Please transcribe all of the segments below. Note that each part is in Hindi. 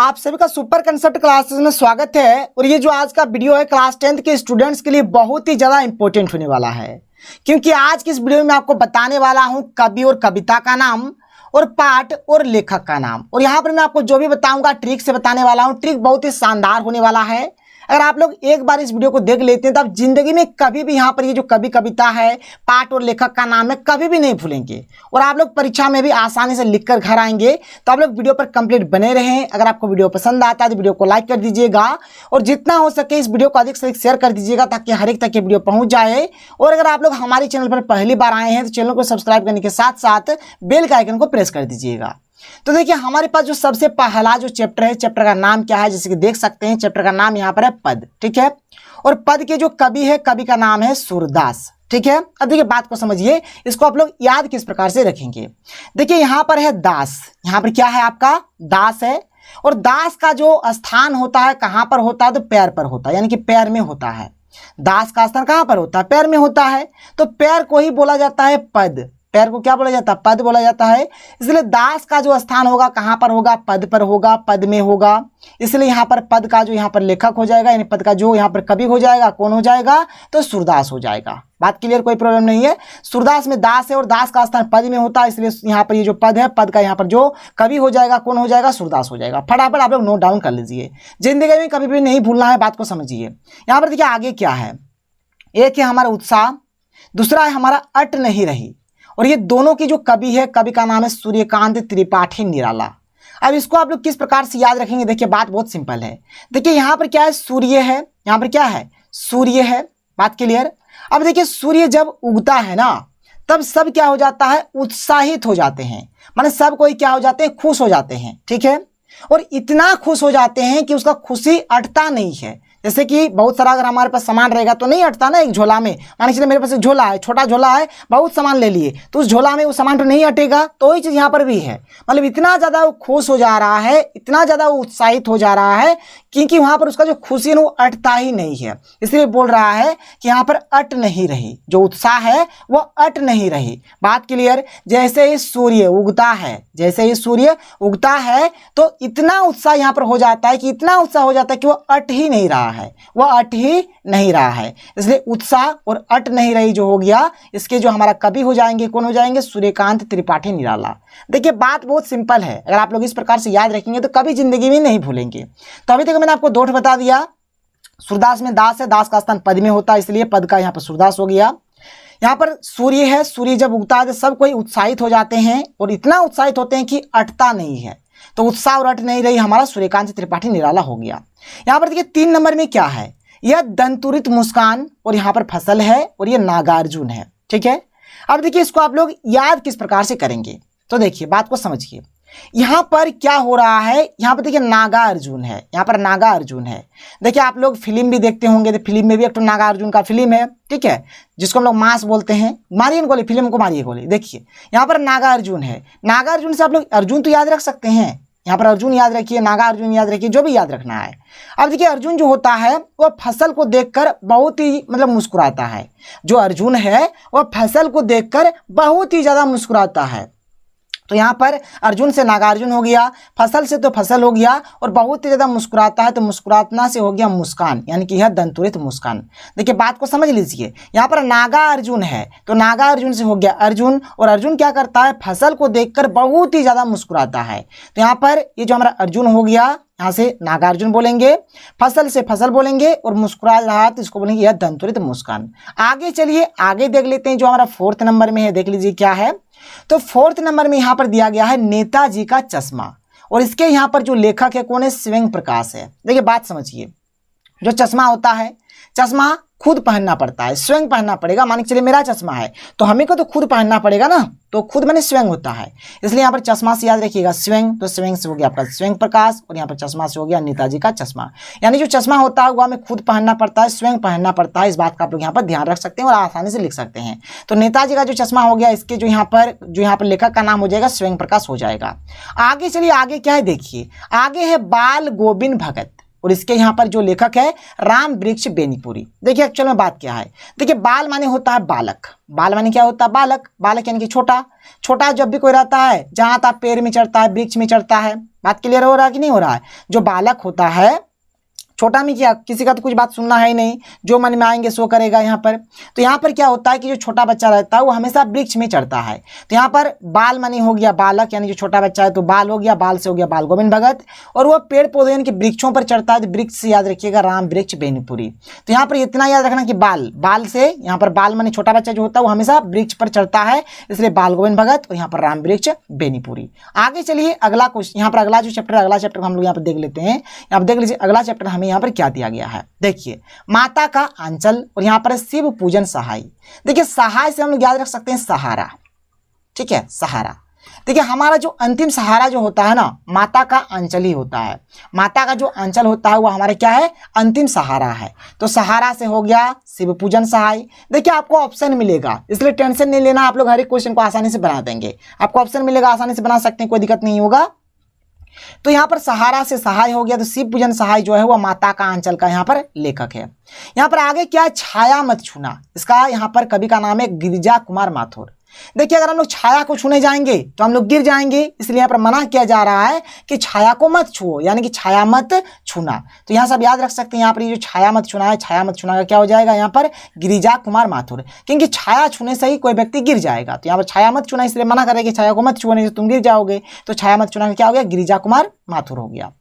आप सभी का सुपर कंसेप्ट क्लासेस में स्वागत है। और ये जो आज का वीडियो है क्लास 10th के स्टूडेंट्स के लिए बहुत ही ज़्यादा इंपॉर्टेंट होने वाला है, क्योंकि आज की इस वीडियो में आपको बताने वाला हूँ कवि और कविता का नाम और पाठ और लेखक का नाम। और यहाँ पर मैं आपको जो भी बताऊंगा ट्रिक से बताने वाला हूँ। ट्रिक बहुत ही शानदार होने वाला है। अगर आप लोग एक बार इस वीडियो को देख लेते हैं तो आप जिंदगी में कभी भी यहाँ पर ये जो कवि कविता है, पाठ और लेखक का नाम है, कभी भी नहीं भूलेंगे और आप लोग परीक्षा में भी आसानी से लिख कर घर आएंगे। तो आप लोग वीडियो पर कंप्लीट बने रहें। अगर आपको वीडियो पसंद आता है तो वीडियो को लाइक कर दीजिएगा और जितना हो सके इस वीडियो को अधिक से अधिक शेयर कर दीजिएगा ताकि हर एक तक ये वीडियो पहुंच जाए। और अगर आप लोग हमारे चैनल पर पहली बार आए हैं तो चैनल को सब्सक्राइब करने के साथ साथ बेल के आइकन को प्रेस कर दीजिएगा। तो देखिए हमारे पास जो सबसे पहला जो चैप्टर है, चैप्टर का नाम क्या है, जैसे कि देख सकते हैं चैप्टर का नाम यहाँ पर है पद। ठीक है, और पद के जो कवि है, कवि का नाम है सूरदास। ठीक है, अब देखिए बात को समझिए, इसको आप लोग याद किस प्रकार से रखेंगे। देखिए यहाँ पर है दास, यहाँ पर क्या है आपका दास है। और दास का जो स्थान होता है कहाँ पर होता है, तो पैर पर होता है, यानी कि पैर में होता है। दास का स्थान कहाँ पर होता है, पैर में होता है। तो पैर को ही बोला जाता है पद। पैर को क्या बोला जाता है, पद बोला जाता है। इसलिए दास का जो स्थान होगा कहाँ पर होगा, पद पर होगा, पद में होगा। इसलिए यहाँ पर पद का जो यहाँ पर लेखक हो जाएगा, यानी पद का जो यहाँ पर कवि हो जाएगा, कौन हो जाएगा, तो सूरदास हो जाएगा। बात क्लियर, कोई प्रॉब्लम नहीं है। सूरदास में दास है और दास का स्थान पद में होता है, इसलिए यहाँ पर ये जो पद है, पद का यहाँ पर जो कवि हो जाएगा, कौन हो जाएगा, सूरदास हो जाएगा। फटाफट आप लोग नोट डाउन कर लीजिए, जिंदगी में कभी भी नहीं भूलना है। बात को समझिए। यहाँ पर देखिए आगे क्या है, एक है हमारा उत्साह, दूसरा है हमारा अट नहीं रही। और ये दोनों की जो कवि है, कवि का नाम है सूर्यकांत त्रिपाठी निराला। अब इसको आप लोग किस प्रकार से याद रखेंगे, देखिए बात बहुत सिंपल है। देखिए यहाँ पर क्या है, सूर्य है, यहाँ पर क्या है, सूर्य है। बात क्लियर। अब देखिए सूर्य जब उगता है ना, तब सब क्या हो जाता है, उत्साहित हो जाते हैं, माने सब कोई क्या हो जाते हैं, खुश हो जाते हैं। ठीक है, और इतना खुश हो जाते हैं कि उसका खुशी अटता नहीं है। जैसे कि बहुत सारा अगर हमारे पास सामान रहेगा तो नहीं अटता ना, एक झोला में, मान लीजिए मेरे पास एक झोला है, छोटा झोला है, बहुत सामान ले लिए, तो उस झोला में वो सामान तो नहीं अटेगा। तो वही चीज़ यहाँ पर भी है, मतलब इतना ज़्यादा वो खुश हो जा रहा है, इतना ज़्यादा वो उत्साहित हो जा रहा है, क्योंकि वहाँ पर उसका जो खुशी है वो अटता ही नहीं है। इसलिए बोल रहा है कि यहाँ पर अट नहीं रही, जो उत्साह है वो अट नहीं रही। बात क्लियर। जैसे ही सूर्य उगता है, जैसे ही सूर्य उगता है तो इतना उत्साह यहाँ पर हो जाता है कि इतना उत्साह हो जाता है कि वो अट ही नहीं रहा है, वह अट ही नहीं रहा है। इसलिए उत्साह और अट नहीं रही जो हो गया, इसके जो हमारा कवि हो जाएंगे, कौन हो जाएंगे, सूर्यकांत त्रिपाठी निराला। देखिए बात बहुत सिंपल है, अगर आप लोग इस प्रकार से याद रखेंगे तो कभी जिंदगी में नहीं भूलेंगे। तो अभी तक मैंने आपको दो बता दिया। सूरदास में दास है, दास का स्थान पद में होता है, इसलिए पद का यहाँ पर सूरदास हो गया। यहाँ पर सूर्य है, सूर्य जब उगता है तो सब कोई उत्साहित हो जाते हैं और इतना उत्साहित होते हैं कि अटता नहीं है। तो उत्साह और अट नहीं रही, हमारा सूर्यकांत त्रिपाठी निराला हो गया। यहाँ पर देखिए 3 नंबर में क्या है, यह दंतुरित मुस्कान, और यहाँ पर फसल है और ये नागार्जुन है। ठीक है, अब देखिए इसको आप लोग याद किस प्रकार से करेंगे, तो देखिए बात को समझिए। यहाँ पर क्या हो रहा है, यहाँ पर देखिए नागार्जुन है, यहाँ पर नागार्जुन है। देखिए आप लोग फिल्म भी देखते होंगे, तो फिल्म में भी एक तो नागार्जुन का फिल्म है, ठीक है, जिसको हम लोग मास बोलते हैं। मारिए गोली, फिल्म को मारिए गोली। देखिए यहाँ पर नागार्जुन है, नागार्जुन से आप लोग अर्जुन तो याद रख सकते हैं, यहाँ पर अर्जुन याद रखिए, नागार्जुन याद रखिए, जो भी याद रखना है। अब देखिए अर्जुन जो होता है वह फसल को देखकर बहुत ही मतलब मुस्कुराता है। जो अर्जुन है वह फसल को देखकर बहुत ही ज़्यादा मुस्कुराता है। तो यहाँ पर अर्जुन से नागार्जुन हो गया, फसल से तो फसल हो गया, और बहुत ही ज़्यादा मुस्कुराता है तो मुस्कुरातना से हो गया मुस्कान, यानी कि यह दंतुरित मुस्कान। देखिए बात को समझ लीजिए। यहाँ पर नागार्जुन है तो नागार्जुन से हो गया अर्जुन, और अर्जुन क्या करता है, फसल को देखकर बहुत ही ज़्यादा मुस्कुराता है। तो यहाँ पर ये जो हमारा अर्जुन हो गया, यहाँ से नागार्जुन बोलेंगे, फसल से फसल बोलेंगे, और मुस्कुरा रहा तो इसको बोलेंगे यह दंतुरित मुस्कान। आगे चलिए, आगे देख लेते हैं जो हमारा 4th नंबर में है। देख लीजिए क्या है, तो 4th नंबर में यहाँ पर दिया गया है नेताजी का चश्मा, और इसके यहाँ पर जो लेखक है कौन है, स्वयं प्रकाश है। देखिए बात समझिए, जो चश्मा होता है, चश्मा खुद पहनना पड़ता है, स्वयं पहनना पड़ेगा। मान के चलिए मेरा चश्मा है तो हमें को तो खुद पहनना पड़ेगा ना, तो खुद मैंने स्वयं होता है, इसलिए यहाँ पर चश्मा से याद रखिएगा स्वयं। तो स्वयं से हो गया आपका स्वयं प्रकाश, और यहाँ पर चश्मा से हो गया नेताजी का चश्मा। यानी जो चश्मा होता है वो हमें खुद पहनना पड़ता है, स्वयं पहनना पड़ता है। इस बात का आप लोग यहाँ पर ध्यान रख सकते हैं और आसानी से लिख सकते हैं। तो नेताजी का जो चश्मा हो गया, इसके जो यहाँ पर लेखक का नाम हो जाएगा स्वयं प्रकाश हो जाएगा। आगे चलिए, आगे क्या है देखिए, आगे है बाल गोविंद भगत। और इसके यहाँ पर जो लेखक है राम वृक्ष बेनीपुरी। देखिए एक्चुअल में बात क्या है, देखिए बाल माने होता है बालक, बाल माने क्या होता है बालक, बालक यानी कि छोटा, छोटा जब भी कोई रहता है जहाँ तक पेड़ में चढ़ता है, वृक्ष में चढ़ता है। बात क्लियर हो रहा है कि नहीं हो रहा है? जो बालक होता है छोटा में क्या, किसी का तो कुछ बात सुनना है ही नहीं, जो मन में आएंगे सो करेगा यहाँ पर। तो यहाँ पर क्या होता है कि जो छोटा बच्चा रहता है वो हमेशा वृक्ष में चढ़ता है। तो यहाँ पर बाल माने हो गया बालक यानी जो छोटा बच्चा है, तो बाल हो गया, बाल से हो गया बाल गोविंद भगत, और वो पेड़ पौधे यानी कि वृक्षों पर चढ़ता है, तो वृक्ष से याद रखिएगा राम वृक्ष बेनीपुरी। तो यहाँ पर इतना याद रखना कि बाल, बाल से यहाँ पर बाल माने छोटा बच्चा जो होता है वो हमेशा वृक्ष पर चढ़ता है, इसलिए बाल गोविंद भगत, और यहाँ पर राम वृक्ष बेनीपुरी। आगे चलिए अगला क्वेश्चन, यहाँ पर अगला जो चैप्टर, अगला चैप्टर हम लोग यहाँ पर देख लेते हैं। यहाँ पर देख लीजिए अगला चैप्टर हमें यहाँ पर क्या दिया गया है। देखिए माता का आंचल और यहाँ पर शिव पूजन सहाय। देखिए सहाय से हम लोग याद रख सकते हैं सहारा, ठीक है, सहारा। देखिए हमारा जो अंतिम सहारा जो होता है ना, माता का आंचल ही होता है। माता का जो आंचल होता है वो हमारे क्या है, अंतिम सहारा है। तो सहारा से हो गया शिव पूजन सहाय। देखिए आपको ऑप्शन मिलेगा, इसलिए टेंशन नहीं लेना, आप लोग हर एक क्वेश्चन को आसानी से बना देंगे। आपको ऑप्शन मिलेगा, आसानी से बना सकते हैं, कोई दिक्कत नहीं होगा। तो यहाँ पर सहारा से सहाय हो गया, तो शिव पूजन सहाय जो है वो माता का आंचल का यहाँ पर लेखक है। यहाँ पर आगे क्या है, छाया मत छूना, इसका यहाँ पर कवि का नाम है गिरिजा कुमार माथुर। देखिए अगर हम लोग छाया को छूने जाएंगे तो हम लोग गिर जाएंगे, इसलिए यहाँ पर मना किया जा रहा है कि छाया को मत छुओ, यानी कि छाया मत छूना। तो यहाँ सब याद रख सकते हैं, यहाँ पर ये जो छाया मत छूना है, छाया मत छूना का क्या हो जाएगा यहाँ पर गिरिजा कुमार माथुर, क्योंकि छाया छूने से ही कोई व्यक्ति गिर जाएगा। तो यहाँ पर छाया मत छूना इसलिए मना करें कि छाया को मत छुओ, नहीं तो तुम गिर जाओगे। तो छाया मत छूना का क्या हो गया, गिरिजा कुमार माथुर हो गया।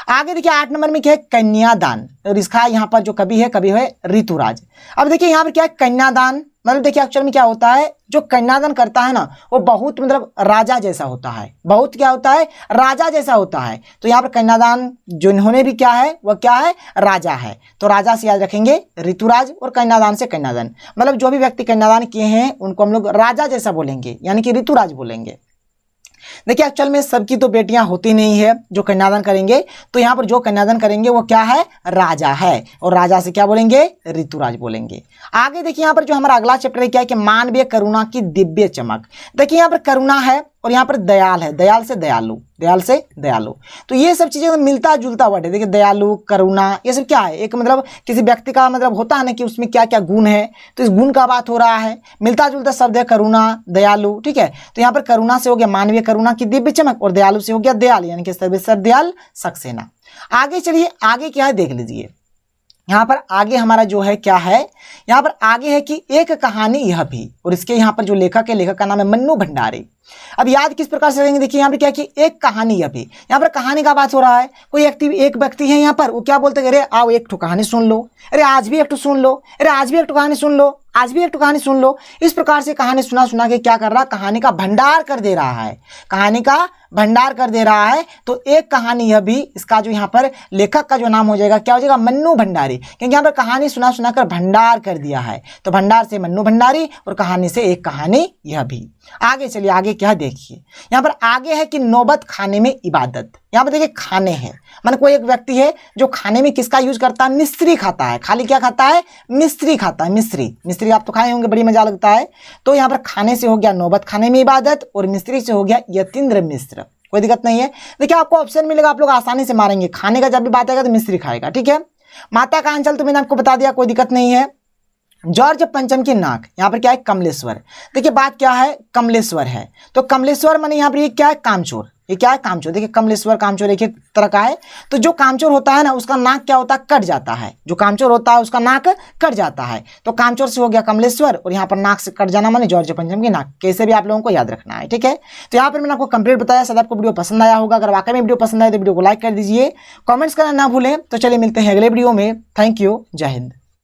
आगे देखिए 8 नंबर में क्या है, कन्यादान, और इसका यहाँ पर जो कवि है ऋतुराज। अब देखिए यहाँ पर क्या है, कन्यादान मतलब देखिए एक्चुअल में क्या होता है, जो कन्यादान करता है ना वो बहुत मतलब राजा जैसा होता है, बहुत क्या होता है, राजा जैसा होता है। तो यहाँ पर कन्यादान जो इन्होंने भी क्या है, वह क्या है, राजा है। तो राजा से याद रखेंगे ऋतुराज, और कन्यादान से कन्यादान, मतलब जो भी व्यक्ति कन्यादान किए हैं उनको हम लोग राजा जैसा बोलेंगे, यानी कि ऋतुराज बोलेंगे। देखिए एक्चुअल में सबकी तो बेटियां होती नहीं है जो कन्यादान करेंगे, तो यहाँ पर जो कन्यादान करेंगे वो क्या है, राजा है, और राजा से क्या बोलेंगे, ऋतुराज बोलेंगे। आगे देखिए यहाँ पर जो हमारा अगला चैप्टर है क्या है कि मानवीय करुणा की दिव्य चमक। देखिए यहाँ पर करुणा है और यहाँ पर दयाल है, दयाल से दयालु, दयाल से दयालु। तो ये सब चीजें तो मिलता जुलता वर्ड है। देखिए दयालु, करुणा, ये सब क्या है, एक मतलब किसी व्यक्ति का मतलब होता है ना कि उसमें क्या क्या गुण है, तो इस गुण का बात हो रहा है, मिलता जुलता शब्द है करुणा, दयालु, ठीक है। तो यहाँ पर करुणा से हो गया मानवीय करुणा की दिव्य चमक, और दयालु से हो गया दयाल, यानी कि सर्वेश्वर दयाल सक्सेना। आगे चलिए आगे क्या है देख लीजिए। यहाँ पर आगे हमारा जो है क्या है, यहाँ पर आगे है कि एक कहानी यह भी, और इसके यहाँ पर जो लेखक है, लेखक का नाम है मन्नू भंडारी। अब याद किस प्रकार से करेंगे, देखिए यहाँ पर क्या कि एक कहानी यह भी, यहाँ पर कहानी का बात हो रहा है। कोई एक व्यक्ति है यहाँ पर, वो क्या बोलते हैं, अरे आओ एक ठो कहानी सुन लो, अरे आज भी एक ठो सुन लो, अरे आज भी एक ठो कहानी सुन लो, आज भी एक ठो कहानी सुन लो। इस प्रकार से कहानी सुना सुना के क्या कर रहा है, कहानी का भंडार कर दे रहा है, कहानी का भंडार कर दे रहा है। तो एक कहानी यह भी, इसका जो यहाँ पर लेखक का जो नाम हो जाएगा क्या हो जाएगा, मन्नू भंडारी, क्योंकि यहाँ पर कहानी सुना सुना कर भंडार कर दिया है। तो भंडार से मन्नू भंडारी, और कहानी से एक कहानी यह भी। आगे चलिए आगे क्या देखिए, यहाँ पर आगे है कि नौबत खाने में इबादत। यहाँ पर देखिए खाने हैं, माने कोई एक व्यक्ति है जो खाने में किसका यूज करता है, मिश्री खाता है, खाली क्या खाता है, मिश्री खाता है, मिश्री। मिश्री आप तो खाए होंगे, बड़ी मजा लगता है। तो यहाँ पर खाने से हो गया नौबत खाने में इबादत, और मिश्री से हो गया यतीन्द्र मिश्र। कोई दिक्कत नहीं है। देखिए आपको ऑप्शन मिलेगा, आप लोग आसानी से मारेंगे, खाने का जब भी बात आएगा तो मिश्री खाएगा, ठीक है। माता का आंचल तो मैंने आपको बता दिया, कोई दिक्कत नहीं है। जॉर्ज पंचम की नाक, यहाँ पर क्या है, कमलेश्वर। देखिए बात क्या है, कमलेश्वर है, तो कमलेश्वर माने यहाँ पर ये क्या है, कामचोर। ये क्या है, कामचोर। देखिए कमलेश्वर कामचोर एक ही तरह का है। तो जो कामचोर होता है ना उसका नाक क्या होता है, कट जाता है। जो कामचोर होता है उसका नाक कट जाता है। तो कामचोर से हो गया कमलेश्वर, और यहाँ पर नाक से कट जाना माने जॉर्ज पंचम की नाक। कैसे भी आप लोगों को याद रखना है, ठीक है। तो यहाँ पर मैंने आपको कंप्लीट बताया। शायद आपको वीडियो पसंद आया होगा। अगर वाकई में वीडियो पसंद आए तो वीडियो को लाइक कर दीजिए, कॉमेंट्स करना ना भूलें। तो चलिए मिलते हैं अगले वीडियो में। थैंक यू, जय हिंद।